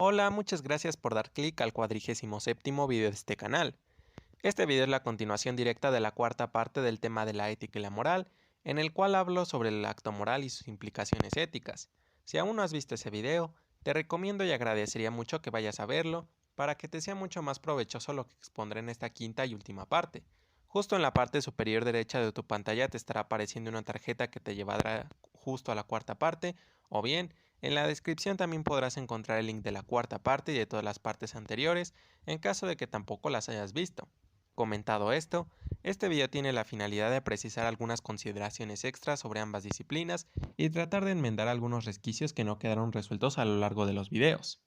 Hola, muchas gracias por dar clic al 47º video de este canal. Este video es la continuación directa de la cuarta parte del tema de la ética y la moral, en el cual hablo sobre el acto moral y sus implicaciones éticas. Si aún no has visto ese video, te recomiendo y agradecería mucho que vayas a verlo, para que te sea mucho más provechoso lo que expondré en esta quinta y última parte. Justo en la parte superior derecha de tu pantalla te estará apareciendo una tarjeta que te llevará justo a la cuarta parte, o bien, en la descripción también podrás encontrar el link de la cuarta parte y de todas las partes anteriores, en caso de que tampoco las hayas visto. Comentado esto, este video tiene la finalidad de precisar algunas consideraciones extras sobre ambas disciplinas y tratar de enmendar algunos resquicios que no quedaron resueltos a lo largo de los videos.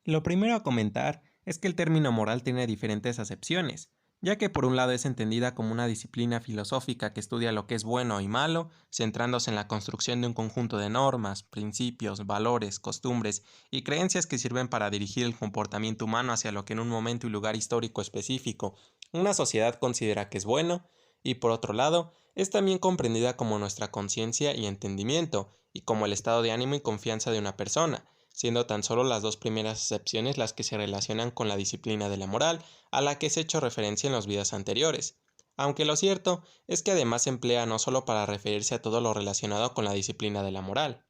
Lo primero a comentar es que el término moral tiene diferentes acepciones, ya que por un lado es entendida como una disciplina filosófica que estudia lo que es bueno y malo, centrándose en la construcción de un conjunto de normas, principios, valores, costumbres y creencias que sirven para dirigir el comportamiento humano hacia lo que en un momento y lugar histórico específico una sociedad considera que es bueno, y por otro lado, es también comprendida como nuestra conciencia y entendimiento, y como el estado de ánimo y confianza de una persona, siendo tan solo las dos primeras acepciones las que se relacionan con la disciplina de la moral, a la que se ha hecho referencia en los videos anteriores. Aunque lo cierto es que además se emplea no solo para referirse a todo lo relacionado con la disciplina de la moral,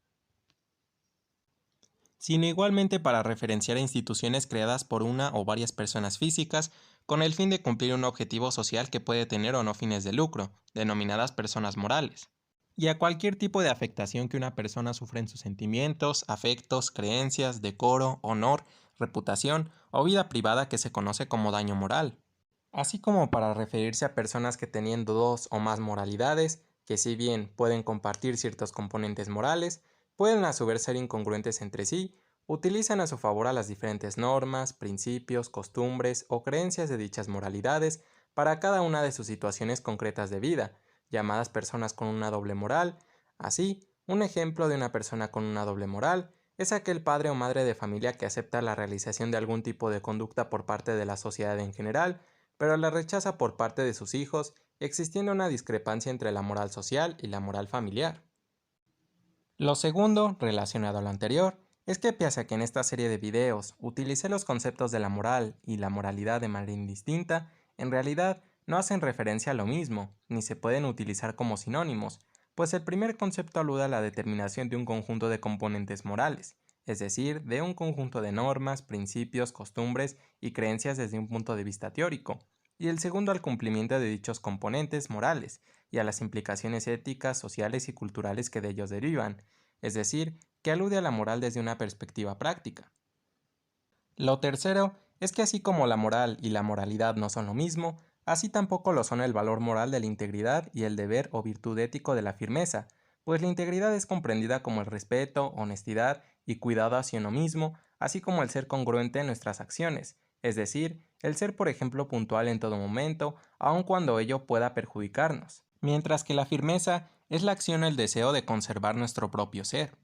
sino igualmente para referenciar a instituciones creadas por una o varias personas físicas con el fin de cumplir un objetivo social que puede tener o no fines de lucro, denominadas personas morales, y a cualquier tipo de afectación que una persona sufra en sus sentimientos, afectos, creencias, decoro, honor, reputación o vida privada que se conoce como daño moral, así como para referirse a personas que teniendo dos o más moralidades, que si bien pueden compartir ciertos componentes morales, pueden a su vez ser incongruentes entre sí, utilizan a su favor a las diferentes normas, principios, costumbres o creencias de dichas moralidades para cada una de sus situaciones concretas de vida, llamadas personas con una doble moral. Así, un ejemplo de una persona con una doble moral es aquel padre o madre de familia que acepta la realización de algún tipo de conducta por parte de la sociedad en general, pero la rechaza por parte de sus hijos, existiendo una discrepancia entre la moral social y la moral familiar. Lo segundo, relacionado a lo anterior, es que pese a que en esta serie de videos utilicé los conceptos de la moral y la moralidad de manera indistinta, en realidad no hacen referencia a lo mismo, ni se pueden utilizar como sinónimos, pues el primer concepto alude a la determinación de un conjunto de componentes morales, es decir, de un conjunto de normas, principios, costumbres y creencias desde un punto de vista teórico, y el segundo al cumplimiento de dichos componentes morales y a las implicaciones éticas, sociales y culturales que de ellos derivan, es decir, que alude a la moral desde una perspectiva práctica. Lo tercero es que así como la moral y la moralidad no son lo mismo, así tampoco lo son el valor moral de la integridad y el deber o virtud ético de la firmeza, pues la integridad es comprendida como el respeto, honestidad y cuidado hacia uno mismo, así como el ser congruente en nuestras acciones, es decir, el ser por ejemplo puntual en todo momento, aun cuando ello pueda perjudicarnos, mientras que la firmeza es la acción o el deseo de conservar nuestro propio ser.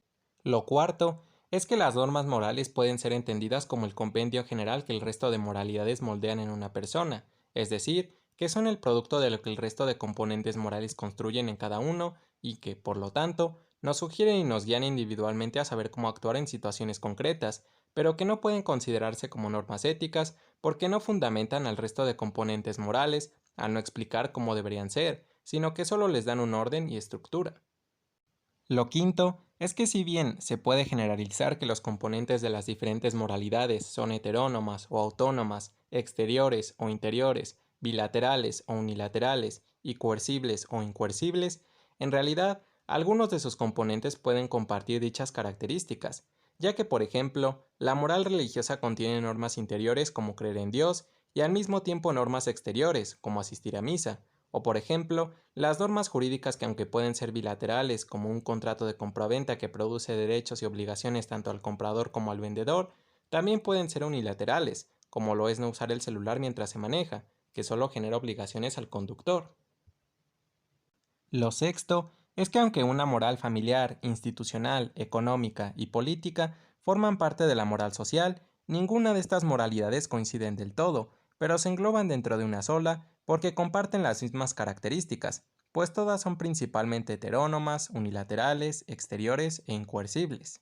Lo cuarto es que las normas morales pueden ser entendidas como el compendio general que el resto de moralidades moldean en una persona, es decir, que son el producto de lo que el resto de componentes morales construyen en cada uno y que, por lo tanto, nos sugieren y nos guían individualmente a saber cómo actuar en situaciones concretas, pero que no pueden considerarse como normas éticas porque no fundamentan al resto de componentes morales al no explicar cómo deberían ser, sino que solo les dan un orden y estructura. Lo quinto es que si bien se puede generalizar que los componentes de las diferentes moralidades son heterónomas o autónomas, exteriores o interiores, bilaterales o unilaterales, y coercibles o incoercibles, en realidad algunos de sus componentes pueden compartir dichas características, ya que por ejemplo, la moral religiosa contiene normas interiores como creer en Dios y al mismo tiempo normas exteriores como asistir a misa, o por ejemplo, las normas jurídicas que aunque pueden ser bilaterales, como un contrato de compraventa que produce derechos y obligaciones tanto al comprador como al vendedor, también pueden ser unilaterales, como lo es no usar el celular mientras se maneja, que solo genera obligaciones al conductor. Lo sexto es que aunque una moral familiar, institucional, económica y política forman parte de la moral social, ninguna de estas moralidades coinciden del todo, pero se engloban dentro de una sola porque comparten las mismas características, pues todas son principalmente heterónomas, unilaterales, exteriores e incoercibles.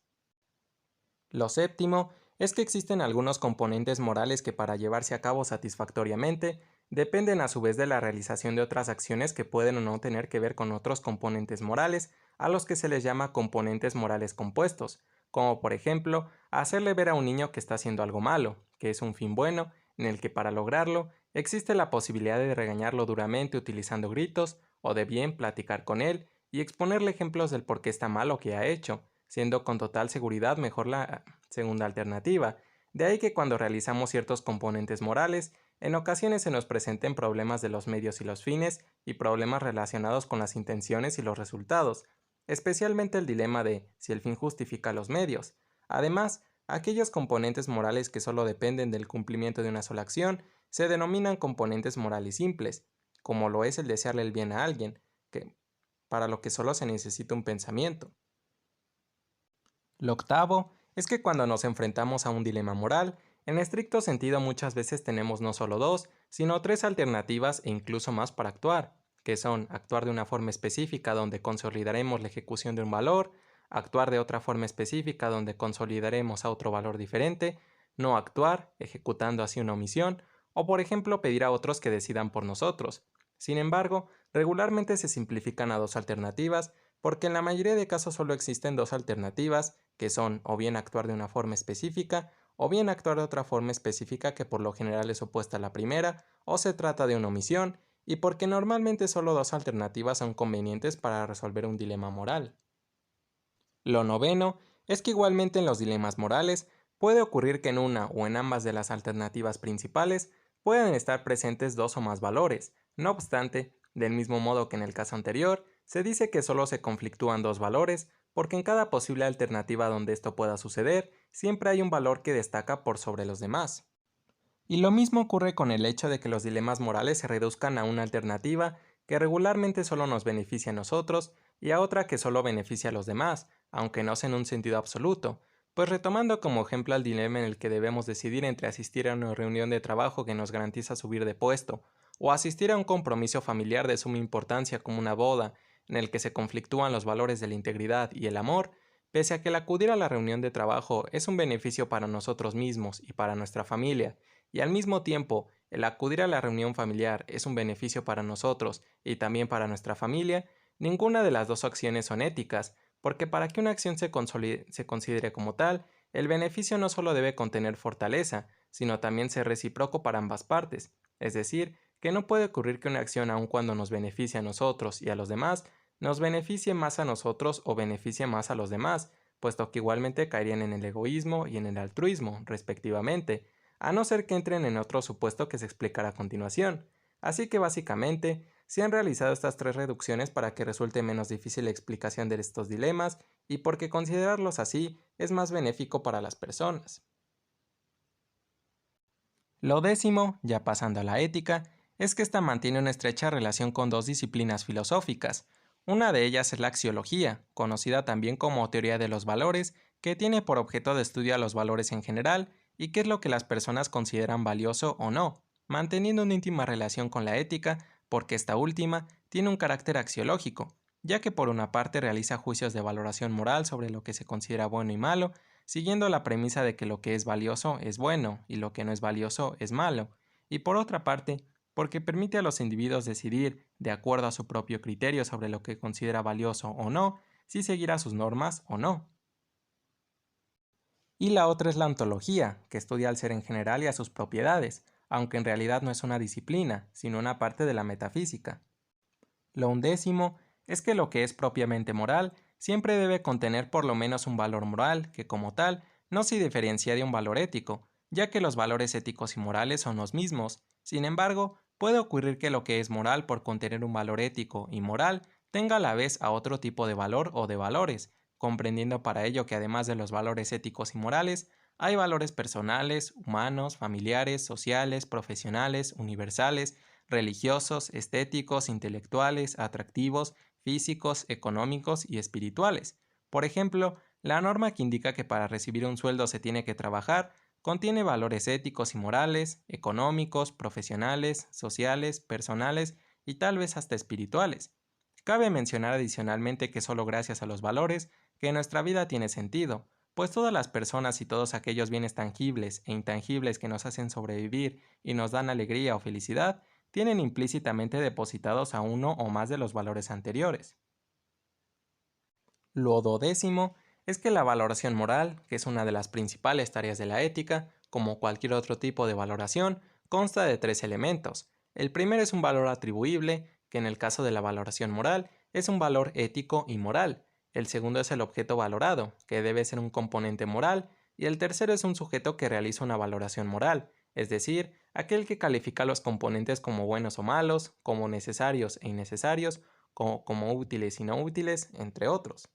Lo séptimo es que existen algunos componentes morales que para llevarse a cabo satisfactoriamente dependen a su vez de la realización de otras acciones que pueden o no tener que ver con otros componentes morales, a los que se les llama componentes morales compuestos, como por ejemplo hacerle ver a un niño que está haciendo algo malo, que es un fin bueno, en el que para lograrlo existe la posibilidad de regañarlo duramente utilizando gritos, o de bien platicar con él y exponerle ejemplos del por qué está mal lo que ha hecho, siendo con total seguridad mejor la segunda alternativa. De ahí que cuando realizamos ciertos componentes morales, en ocasiones se nos presenten problemas de los medios y los fines y problemas relacionados con las intenciones y los resultados, especialmente el dilema de si el fin justifica los medios. Además, aquellos componentes morales que solo dependen del cumplimiento de una sola acción se denominan componentes morales simples, como lo es el desearle el bien a alguien, que, para lo que solo se necesita un pensamiento. Lo octavo es que cuando nos enfrentamos a un dilema moral, en estricto sentido muchas veces tenemos no solo dos, sino tres alternativas e incluso más para actuar, que son actuar de una forma específica donde consolidaremos la ejecución de un valor, actuar de otra forma específica donde consolidaremos a otro valor diferente, no actuar, ejecutando así una omisión, o por ejemplo pedir a otros que decidan por nosotros. Sin embargo, regularmente se simplifican a dos alternativas, porque en la mayoría de casos solo existen dos alternativas, que son o bien actuar de una forma específica, o bien actuar de otra forma específica que por lo general es opuesta a la primera, o se trata de una omisión, y porque normalmente solo dos alternativas son convenientes para resolver un dilema moral. Lo noveno es que igualmente en los dilemas morales puede ocurrir que en una o en ambas de las alternativas principales puedan estar presentes dos o más valores. No obstante, del mismo modo que en el caso anterior, se dice que solo se conflictúan dos valores, porque en cada posible alternativa donde esto pueda suceder, siempre hay un valor que destaca por sobre los demás. Y lo mismo ocurre con el hecho de que los dilemas morales se reduzcan a una alternativa que regularmente solo nos beneficia a nosotros y a otra que solo beneficia a los demás, aunque no sea en un sentido absoluto. Pues retomando como ejemplo el dilema en el que debemos decidir entre asistir a una reunión de trabajo que nos garantiza subir de puesto, o asistir a un compromiso familiar de suma importancia como una boda, en el que se conflictúan los valores de la integridad y el amor, pese a que el acudir a la reunión de trabajo es un beneficio para nosotros mismos y para nuestra familia, y al mismo tiempo el acudir a la reunión familiar es un beneficio para nosotros y también para nuestra familia, ninguna de las dos acciones son éticas, porque para que una acción se considere como tal, el beneficio no solo debe contener fortaleza, sino también ser recíproco para ambas partes, es decir, que no puede ocurrir que una acción aun cuando nos beneficie a nosotros y a los demás, nos beneficie más a nosotros o beneficie más a los demás, puesto que igualmente caerían en el egoísmo y en el altruismo, respectivamente, a no ser que entren en otro supuesto que se explicará a continuación. Así que básicamente, se han realizado estas tres reducciones para que resulte menos difícil la explicación de estos dilemas y porque considerarlos así es más benéfico para las personas. Lo décimo, ya pasando a la ética, es que ésta mantiene una estrecha relación con dos disciplinas filosóficas. Una de ellas es la axiología, conocida también como teoría de los valores, que tiene por objeto de estudio a los valores en general y qué es lo que las personas consideran valioso o no, manteniendo una íntima relación con la ética, porque esta última tiene un carácter axiológico, ya que por una parte realiza juicios de valoración moral sobre lo que se considera bueno y malo, siguiendo la premisa de que lo que es valioso es bueno y lo que no es valioso es malo, y por otra parte, porque permite a los individuos decidir, de acuerdo a su propio criterio sobre lo que considera valioso o no, si seguirá sus normas o no. Y la otra es la ontología, que estudia al ser en general y a sus propiedades, aunque en realidad no es una disciplina, sino una parte de la metafísica. Lo undécimo es que lo que es propiamente moral siempre debe contener por lo menos un valor moral que como tal no se diferencia de un valor ético, ya que los valores éticos y morales son los mismos. Sin embargo, puede ocurrir que lo que es moral por contener un valor ético y moral tenga a la vez a otro tipo de valor o de valores, comprendiendo para ello que además de los valores éticos y morales, hay valores personales, humanos, familiares, sociales, profesionales, universales, religiosos, estéticos, intelectuales, atractivos, físicos, económicos y espirituales. Por ejemplo, la norma que indica que para recibir un sueldo se tiene que trabajar contiene valores éticos y morales, económicos, profesionales, sociales, personales y tal vez hasta espirituales. Cabe mencionar adicionalmente que solo gracias a los valores que nuestra vida tiene sentido, pues todas las personas y todos aquellos bienes tangibles e intangibles que nos hacen sobrevivir y nos dan alegría o felicidad, tienen implícitamente depositados a uno o más de los valores anteriores. Lo 12º es que la valoración moral, que es una de las principales tareas de la ética, como cualquier otro tipo de valoración, consta de 3 elementos. El primero es un valor atribuible, que en el caso de la valoración moral es un valor ético y moral. El segundo es el objeto valorado, que debe ser un componente moral, y el tercero es un sujeto que realiza una valoración moral, es decir, aquel que califica los componentes como buenos o malos, como necesarios e innecesarios, como útiles y no útiles, entre otros.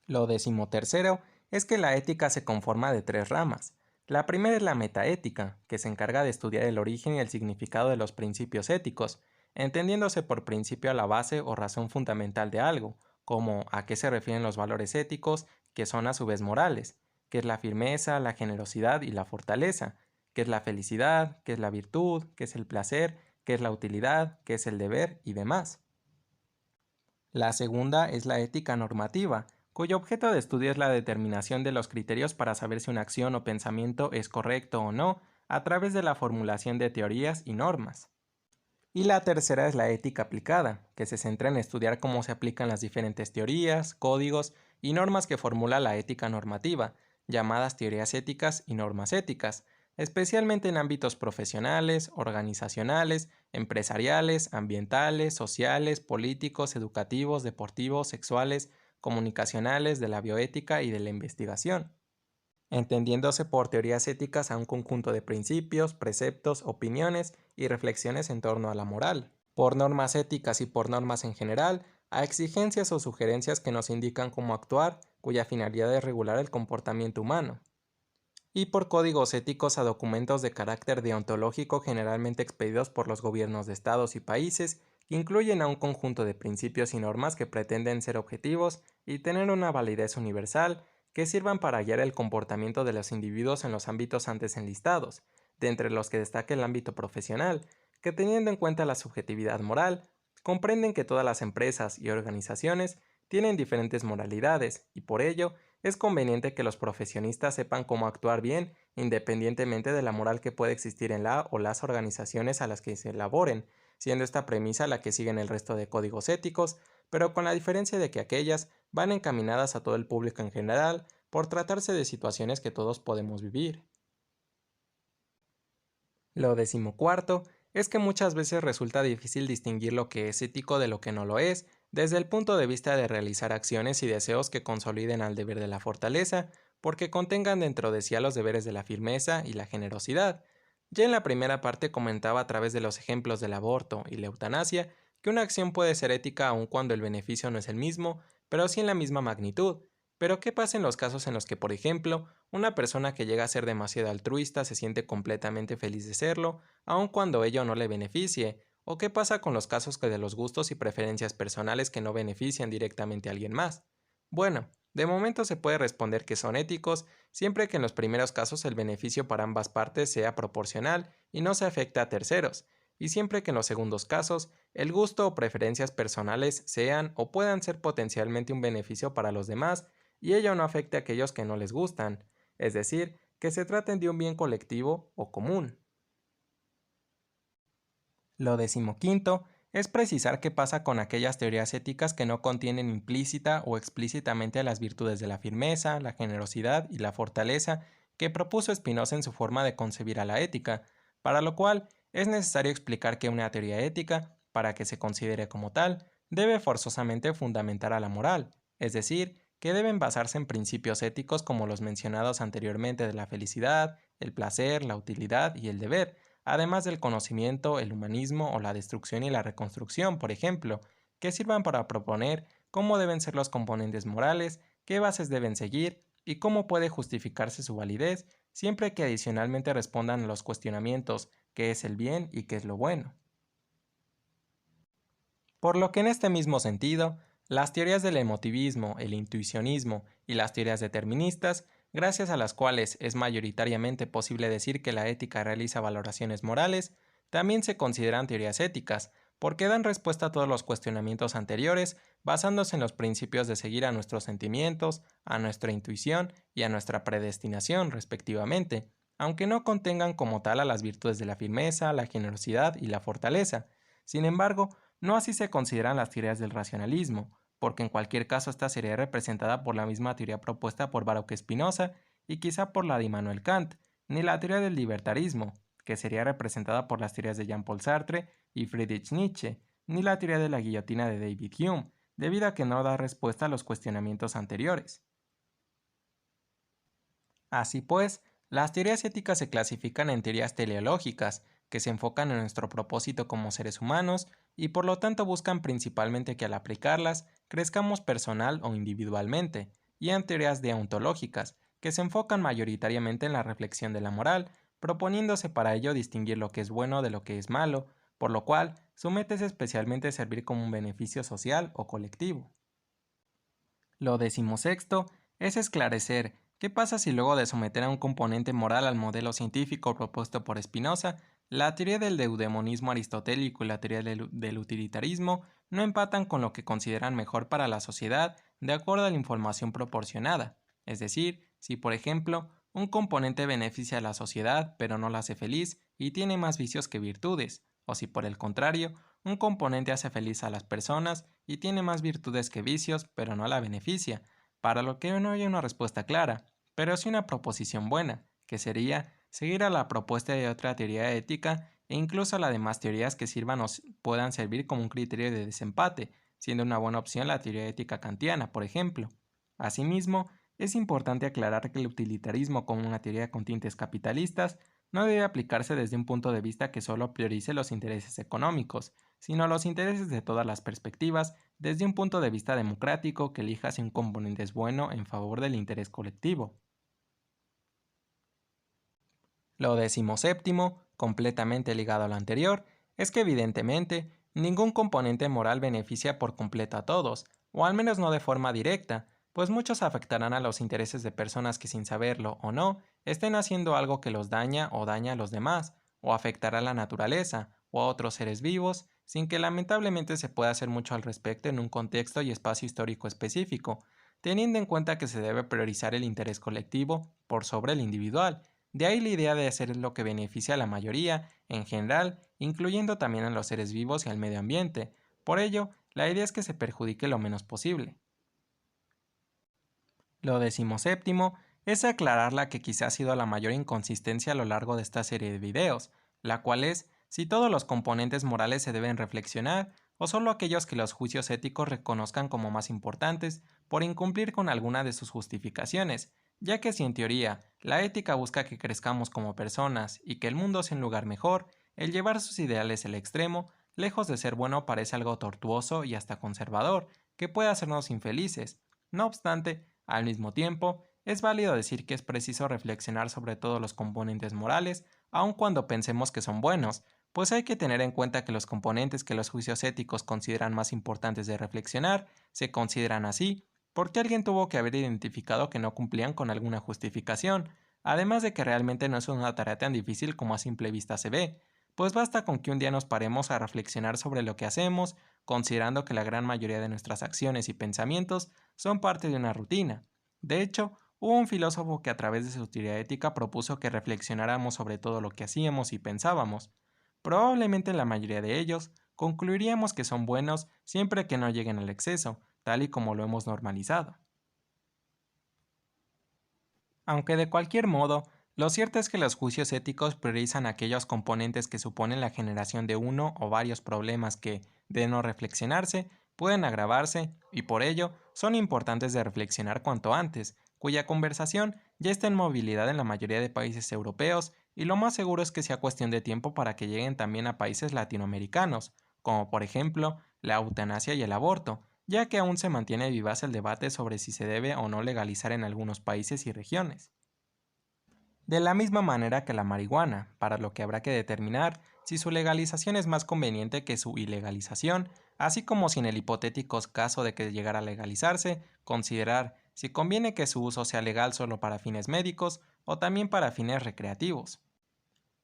Lo 13º es que la ética se conforma de 3 ramas. La primera es la metaética, que se encarga de estudiar el origen y el significado de los principios éticos, entendiéndose por principio a la base o razón fundamental de algo, como a qué se refieren los valores éticos, que son a su vez morales, qué es la firmeza, la generosidad y la fortaleza, qué es la felicidad, qué es la virtud, qué es el placer, qué es la utilidad, qué es el deber y demás. La segunda es la ética normativa, cuyo objeto de estudio es la determinación de los criterios para saber si una acción o pensamiento es correcto o no, a través de la formulación de teorías y normas. Y la tercera es la ética aplicada, que se centra en estudiar cómo se aplican las diferentes teorías, códigos y normas que formula la ética normativa, llamadas teorías éticas y normas éticas, especialmente en ámbitos profesionales, organizacionales, empresariales, ambientales, sociales, políticos, educativos, deportivos, sexuales, comunicacionales, de la bioética y de la investigación, entendiéndose por teorías éticas a un conjunto de principios, preceptos, opiniones y reflexiones en torno a la moral. Por normas éticas y por normas en general, a exigencias o sugerencias que nos indican cómo actuar, cuya finalidad es regular el comportamiento humano. Y por códigos éticos a documentos de carácter deontológico generalmente expedidos por los gobiernos de estados y países, que incluyen a un conjunto de principios y normas que pretenden ser objetivos y tener una validez universal, que sirvan para guiar el comportamiento de los individuos en los ámbitos antes enlistados, de entre los que destaca el ámbito profesional, que teniendo en cuenta la subjetividad moral, comprenden que todas las empresas y organizaciones tienen diferentes moralidades y por ello es conveniente que los profesionistas sepan cómo actuar bien independientemente de la moral que pueda existir en la o las organizaciones a las que se elaboren, siendo esta premisa la que siguen el resto de códigos éticos, pero con la diferencia de que aquellas van encaminadas a todo el público en general por tratarse de situaciones que todos podemos vivir. Lo 14º es que muchas veces resulta difícil distinguir lo que es ético de lo que no lo es, desde el punto de vista de realizar acciones y deseos que consoliden al deber de la fortaleza, porque contengan dentro de sí a los deberes de la firmeza y la generosidad. Ya en la primera parte comentaba a través de los ejemplos del aborto y la eutanasia que una acción puede ser ética aun cuando el beneficio no es el mismo, pero sí en la misma magnitud. Pero ¿qué pasa en los casos en los que, por ejemplo, una persona que llega a ser demasiado altruista se siente completamente feliz de serlo, aun cuando ello no le beneficie? ¿O qué pasa con los casos de los gustos y preferencias personales que no benefician directamente a alguien más? Bueno, de momento se puede responder que son éticos siempre que en los primeros casos el beneficio para ambas partes sea proporcional y no se afecte a terceros, y siempre que en los segundos casos el gusto o preferencias personales sean o puedan ser potencialmente un beneficio para los demás y ello no afecte a aquellos que no les gustan, es decir, que se traten de un bien colectivo o común. Lo 15º es precisar qué pasa con aquellas teorías éticas que no contienen implícita o explícitamente las virtudes de la firmeza, la generosidad y la fortaleza que propuso Spinoza en su forma de concebir a la ética, para lo cual es necesario explicar que una teoría ética, para que se considere como tal, debe forzosamente fundamentar a la moral, es decir, que deben basarse en principios éticos como los mencionados anteriormente de la felicidad, el placer, la utilidad y el deber, además del conocimiento, el humanismo o la destrucción y la reconstrucción, por ejemplo, que sirvan para proponer cómo deben ser los componentes morales, qué bases deben seguir y cómo puede justificarse su validez, siempre que adicionalmente respondan a los cuestionamientos qué es el bien y qué es lo bueno. Por lo que en este mismo sentido, las teorías del emotivismo, el intuicionismo y las teorías deterministas, gracias a las cuales es mayoritariamente posible decir que la ética realiza valoraciones morales, también se consideran teorías éticas, porque dan respuesta a todos los cuestionamientos anteriores basándose en los principios de seguir a nuestros sentimientos, a nuestra intuición y a nuestra predestinación, respectivamente, aunque no contengan como tal a las virtudes de la firmeza, la generosidad y la fortaleza. Sin embargo, no así se consideran las teorías del racionalismo, porque en cualquier caso esta sería representada por la misma teoría propuesta por Baruch Spinoza y quizá por la de Immanuel Kant, ni la teoría del libertarismo, que sería representada por las teorías de Jean-Paul Sartre y Friedrich Nietzsche, ni la teoría de la guillotina de David Hume, debido a que no da respuesta a los cuestionamientos anteriores. Así pues, las teorías éticas se clasifican en teorías teleológicas, que se enfocan en nuestro propósito como seres humanos y por lo tanto buscan principalmente que al aplicarlas crezcamos personal o individualmente, y en teorías deontológicas, que se enfocan mayoritariamente en la reflexión de la moral, proponiéndose para ello distinguir lo que es bueno de lo que es malo, por lo cual su meta es especialmente servir como un beneficio social o colectivo. Lo decimosexto es esclarecer qué pasa si luego de someter a un componente moral al modelo científico propuesto por Spinoza, la teoría del eudemonismo aristotélico y la teoría del utilitarismo no empatan con lo que consideran mejor para la sociedad de acuerdo a la información proporcionada. Es decir, si por ejemplo un componente beneficia a la sociedad pero no la hace feliz y tiene más vicios que virtudes, o si por el contrario un componente hace feliz a las personas y tiene más virtudes que vicios, pero no la beneficia, para lo que no hay una respuesta clara, pero sí una proposición buena, que sería seguir a la propuesta de otra teoría ética e incluso a las demás teorías que sirvan o puedan servir como un criterio de desempate, siendo una buena opción la teoría ética kantiana, por ejemplo. Asimismo, es importante aclarar que el utilitarismo como una teoría con tintes capitalistas no debe aplicarse desde un punto de vista que solo priorice los intereses económicos, sino los intereses de todas las perspectivas desde un punto de vista democrático que elija si un componente es bueno en favor del interés colectivo. Lo decimoséptimo, completamente ligado a lo anterior, es que evidentemente ningún componente moral beneficia por completo a todos, o al menos no de forma directa, pues muchos afectarán a los intereses de personas que sin saberlo o no estén haciendo algo que los daña o daña a los demás, o afectará a la naturaleza o a otros seres vivos, sin que lamentablemente se pueda hacer mucho al respecto en un contexto y espacio histórico específico, teniendo en cuenta que se debe priorizar el interés colectivo por sobre el individual. De ahí la idea de hacer lo que beneficia a la mayoría, en general, incluyendo también a los seres vivos y al medio ambiente. Por ello, la idea es que se perjudique lo menos posible. Lo decimoséptimo es aclarar la que quizá ha sido la mayor inconsistencia a lo largo de esta serie de videos, la cual es si todos los componentes morales se deben reflexionar o solo aquellos que los juicios éticos reconozcan como más importantes por incumplir con alguna de sus justificaciones, ya que si en teoría la ética busca que crezcamos como personas y que el mundo sea un lugar mejor, el llevar sus ideales al extremo, lejos de ser bueno, parece algo tortuoso y hasta conservador, que puede hacernos infelices. No obstante, al mismo tiempo, es válido decir que es preciso reflexionar sobre todos los componentes morales, aun cuando pensemos que son buenos, pues hay que tener en cuenta que los componentes que los juicios éticos consideran más importantes de reflexionar se consideran así, porque alguien tuvo que haber identificado que no cumplían con alguna justificación, además de que realmente no es una tarea tan difícil como a simple vista se ve, pues basta con que un día nos paremos a reflexionar sobre lo que hacemos, considerando que la gran mayoría de nuestras acciones y pensamientos son parte de una rutina. De hecho, hubo un filósofo que a través de su teoría ética propuso que reflexionáramos sobre todo lo que hacíamos y pensábamos. Probablemente la mayoría de ellos concluiríamos que son buenos siempre que no lleguen al exceso, tal y como lo hemos normalizado. Aunque de cualquier modo, lo cierto es que los juicios éticos priorizan aquellos componentes que suponen la generación de uno o varios problemas que, de no reflexionarse, pueden agravarse y por ello son importantes de reflexionar cuanto antes, cuya conversación ya está en movilidad en la mayoría de países europeos y lo más seguro es que sea cuestión de tiempo para que lleguen también a países latinoamericanos, como por ejemplo la eutanasia y el aborto, ya que aún se mantiene vivaz el debate sobre si se debe o no legalizar en algunos países y regiones. De la misma manera que la marihuana, para lo que habrá que determinar si su legalización es más conveniente que su ilegalización, así como si en el hipotético caso de que llegara a legalizarse, considerar si conviene que su uso sea legal solo para fines médicos o también para fines recreativos.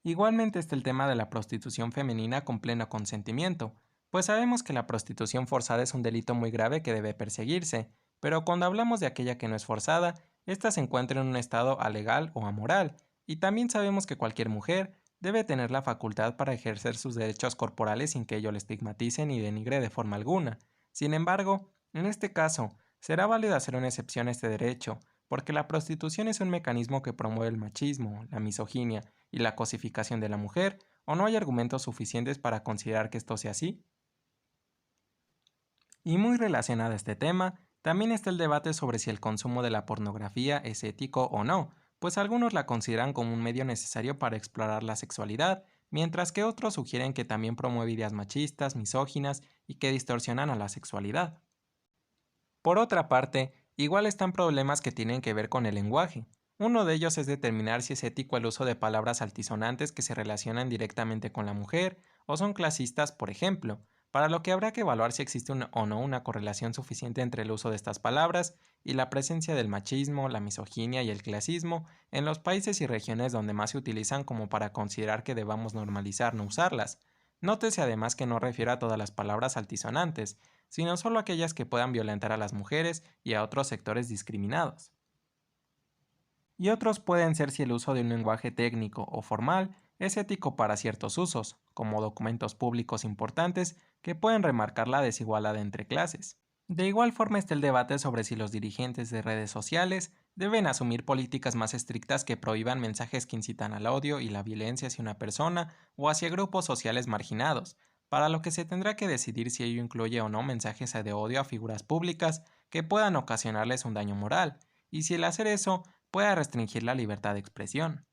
Igualmente está el tema de la prostitución femenina con pleno consentimiento, Pues sabemos que la prostitución forzada es un delito muy grave que debe perseguirse, pero cuando hablamos de aquella que no es forzada, ésta se encuentra en un estado alegal o amoral, y también sabemos que cualquier mujer debe tener la facultad para ejercer sus derechos corporales sin que ello le estigmatice ni denigre de forma alguna. Sin embargo, en este caso, será válido hacer una excepción a este derecho, porque la prostitución es un mecanismo que promueve el machismo, la misoginia y la cosificación de la mujer, o no hay argumentos suficientes para considerar que esto sea así. Y muy relacionado a este tema, también está el debate sobre si el consumo de la pornografía es ético o no, pues algunos la consideran como un medio necesario para explorar la sexualidad, mientras que otros sugieren que también promueve ideas machistas, misóginas y que distorsionan a la sexualidad. Por otra parte, igual están problemas que tienen que ver con el lenguaje. Uno de ellos es determinar si es ético el uso de palabras altisonantes que se relacionan directamente con la mujer o son clasistas, por ejemplo, para lo que habrá que evaluar si existe o no una correlación suficiente entre el uso de estas palabras y la presencia del machismo, la misoginia y el clasismo en los países y regiones donde más se utilizan como para considerar que debamos normalizar no usarlas. Nótese además que no refiero a todas las palabras altisonantes, sino solo aquellas que puedan violentar a las mujeres y a otros sectores discriminados. Y otros pueden ser si el uso de un lenguaje técnico o formal es ético para ciertos usos, como documentos públicos importantes que pueden remarcar la desigualdad entre clases. De igual forma está el debate sobre si los dirigentes de redes sociales deben asumir políticas más estrictas que prohíban mensajes que incitan al odio y la violencia hacia una persona o hacia grupos sociales marginados, para lo que se tendrá que decidir si ello incluye o no mensajes de odio a figuras públicas que puedan ocasionarles un daño moral, y si el hacer eso pueda restringir la libertad de expresión.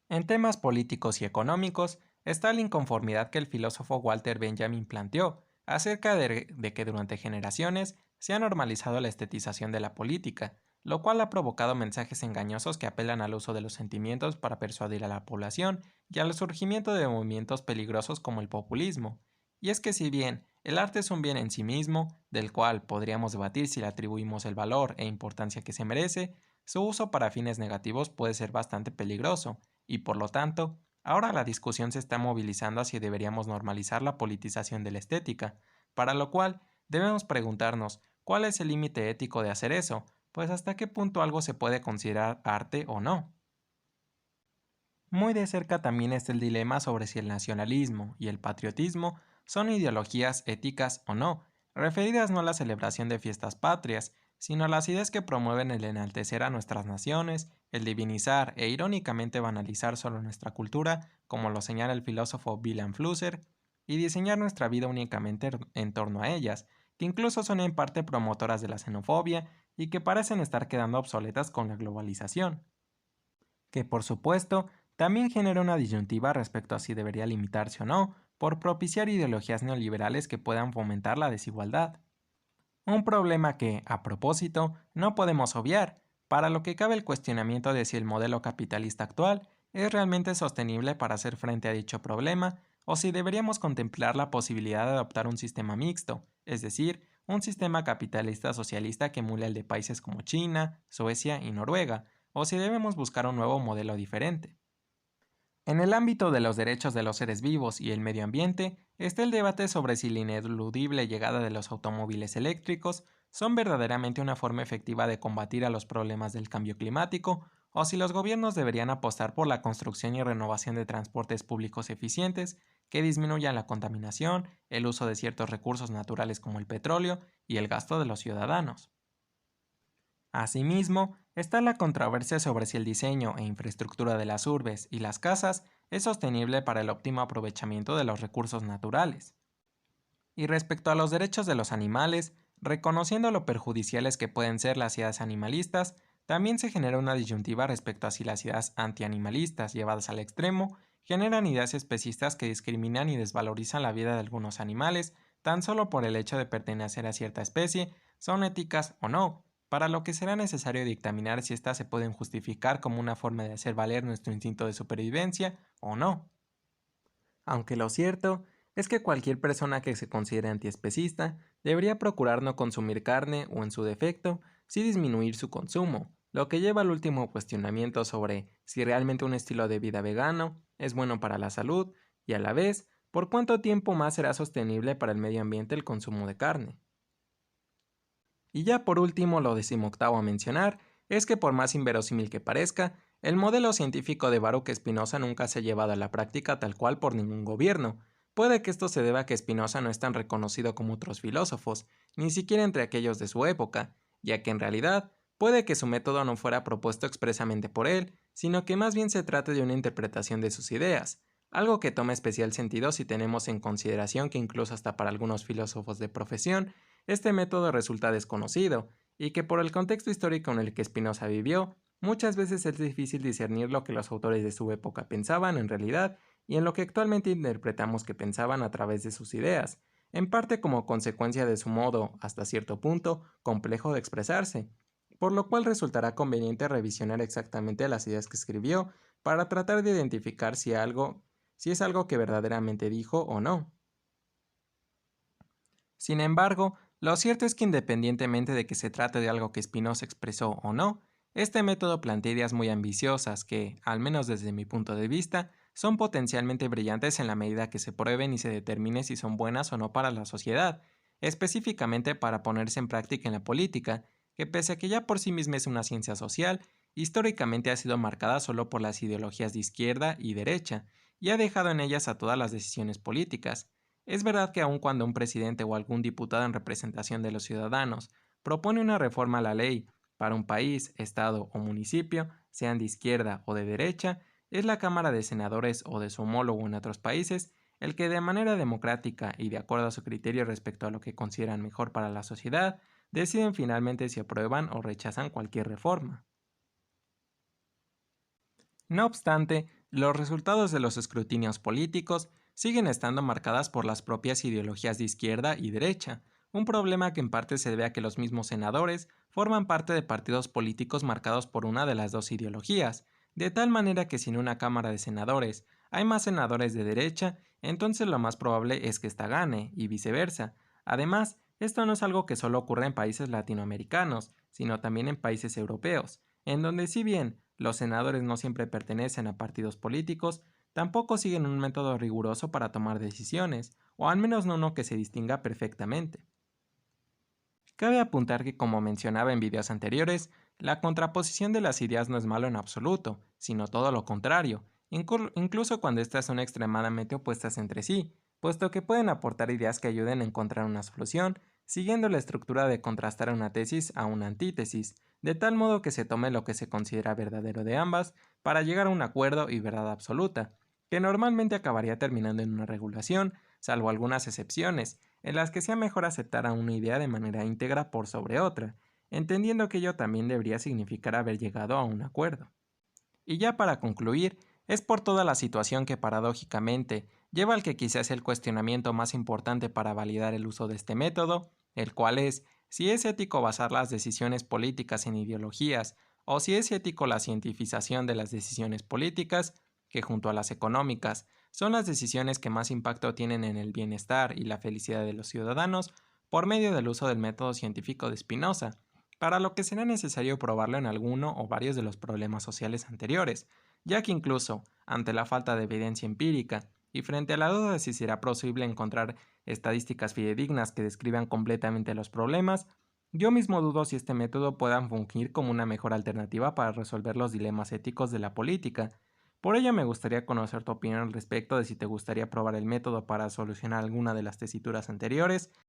En temas políticos y económicos está la inconformidad que el filósofo Walter Benjamin planteó acerca de que durante generaciones se ha normalizado la estetización de la política, lo cual ha provocado mensajes engañosos que apelan al uso de los sentimientos para persuadir a la población y al surgimiento de movimientos peligrosos como el populismo. Y es que si bien el arte es un bien en sí mismo, del cual podríamos debatir si le atribuimos el valor e importancia que se merece, su uso para fines negativos puede ser bastante peligroso, y por lo tanto, ahora la discusión se está movilizando hacia si deberíamos normalizar la politización de la estética, para lo cual debemos preguntarnos cuál es el límite ético de hacer eso, pues hasta qué punto algo se puede considerar arte o no. Muy de cerca también está el dilema sobre si el nacionalismo y el patriotismo son ideologías éticas o no, referidas no a la celebración de fiestas patrias, sino a las ideas que promueven el enaltecer a nuestras naciones, el divinizar e irónicamente banalizar solo nuestra cultura, como lo señala el filósofo Wilhelm Flusser, y diseñar nuestra vida únicamente en torno a ellas, que incluso son en parte promotoras de la xenofobia y que parecen estar quedando obsoletas con la globalización. Que por supuesto también genera una disyuntiva respecto a si debería limitarse o no, por propiciar ideologías neoliberales que puedan fomentar la desigualdad. Un problema que, a propósito, no podemos obviar, para lo que cabe el cuestionamiento de si el modelo capitalista actual es realmente sostenible para hacer frente a dicho problema, o si deberíamos contemplar la posibilidad de adoptar un sistema mixto, es decir, un sistema capitalista socialista que emule el de países como China, Suecia y Noruega, o si debemos buscar un nuevo modelo diferente. En el ámbito de los derechos de los seres vivos y el medio ambiente, está el debate sobre si la ineludible llegada de los automóviles eléctricos son verdaderamente una forma efectiva de combatir a los problemas del cambio climático, o si los gobiernos deberían apostar por la construcción y renovación de transportes públicos eficientes que disminuyan la contaminación, el uso de ciertos recursos naturales como el petróleo y el gasto de los ciudadanos. Asimismo, está la controversia sobre si el diseño e infraestructura de las urbes y las casas es sostenible para el óptimo aprovechamiento de los recursos naturales. Y respecto a los derechos de los animales, reconociendo lo perjudiciales que pueden ser las ideas animalistas, también se genera una disyuntiva respecto a si las ideas antianimalistas llevadas al extremo generan ideas especistas que discriminan y desvalorizan la vida de algunos animales tan solo por el hecho de pertenecer a cierta especie, son éticas o no, para lo que será necesario dictaminar si éstas se pueden justificar como una forma de hacer valer nuestro instinto de supervivencia o no. Aunque lo cierto es que cualquier persona que se considere antiespecista debería procurar no consumir carne o, en su defecto, sí disminuir su consumo, lo que lleva al último cuestionamiento sobre si realmente un estilo de vida vegano es bueno para la salud y a la vez ¿Por cuánto tiempo más será sostenible para el medio ambiente el consumo de carne? Y ya por último, lo decimoctavo a mencionar es que por más inverosímil que parezca, el modelo científico de Baruch Spinoza nunca se ha llevado a la práctica tal cual por ningún gobierno. Puede que esto se deba a que Spinoza no es tan reconocido como otros filósofos, ni siquiera entre aquellos de su época, ya que en realidad puede que su método no fuera propuesto expresamente por él, sino que más bien se trate de una interpretación de sus ideas, algo que toma especial sentido si tenemos en consideración que incluso hasta para algunos filósofos de profesión, este método resulta desconocido, y que por el contexto histórico en el que Spinoza vivió, muchas veces es difícil discernir lo que los autores de su época pensaban en realidad y en lo que actualmente interpretamos que pensaban a través de sus ideas, en parte como consecuencia de su modo, hasta cierto punto, complejo de expresarse, por lo cual resultará conveniente revisionar exactamente las ideas que escribió para tratar de identificar si es algo que verdaderamente dijo o no. Sin embargo, lo cierto es que independientemente de que se trate de algo que Spinoza expresó o no, este método plantea ideas muy ambiciosas que, al menos desde mi punto de vista, son potencialmente brillantes en la medida que se prueben y se determine si son buenas o no para la sociedad, específicamente para ponerse en práctica en la política, que pese a que ya por sí misma es una ciencia social, históricamente ha sido marcada solo por las ideologías de izquierda y derecha, y ha dejado en ellas a todas las decisiones políticas. Es verdad que aun cuando un presidente o algún diputado en representación de los ciudadanos propone una reforma a la ley para un país, estado o municipio, sean de izquierda o de derecha, es la Cámara de Senadores o de su homólogo en otros países el que de manera democrática y de acuerdo a su criterio respecto a lo que consideran mejor para la sociedad, deciden finalmente si aprueban o rechazan cualquier reforma. No obstante, los resultados de los escrutinios políticos siguen estando marcadas por las propias ideologías de izquierda y derecha, un problema que en parte se debe a que los mismos senadores forman parte de partidos políticos marcados por una de las dos ideologías, de tal manera que si en una Cámara de Senadores hay más senadores de derecha, entonces lo más probable es que ésta gane, y viceversa. Además, esto no es algo que solo ocurre en países latinoamericanos, sino también en países europeos, en donde si bien los senadores no siempre pertenecen a partidos políticos, tampoco siguen un método riguroso para tomar decisiones, o al menos no uno que se distinga perfectamente. Cabe apuntar que, como mencionaba en videos anteriores, la contraposición de las ideas no es malo en absoluto, sino todo lo contrario, incluso cuando éstas son extremadamente opuestas entre sí, puesto que pueden aportar ideas que ayuden a encontrar una solución, siguiendo la estructura de contrastar una tesis a una antítesis, de tal modo que se tome lo que se considera verdadero de ambas para llegar a un acuerdo y verdad absoluta, que normalmente acabaría terminando en una regulación, salvo algunas excepciones, en las que sea mejor aceptar a una idea de manera íntegra por sobre otra, entendiendo que ello también debería significar haber llegado a un acuerdo. Y ya para concluir, es por toda la situación que paradójicamente lleva al que quizás el cuestionamiento más importante para validar el uso de este método, el cual es si es ético basar las decisiones políticas en ideologías o si es ético la cientificación de las decisiones políticas, que junto a las económicas son las decisiones que más impacto tienen en el bienestar y la felicidad de los ciudadanos por medio del uso del método científico de Spinoza, para lo que será necesario probarlo en alguno o varios de los problemas sociales anteriores, ya que incluso ante la falta de evidencia empírica y frente a la duda de si será posible encontrar estadísticas fidedignas que describan completamente los problemas, yo mismo dudo si este método pueda fungir como una mejor alternativa para resolver los dilemas éticos de la política. Por ello me gustaría conocer tu opinión al respecto de si te gustaría probar el método para solucionar alguna de las tesituras anteriores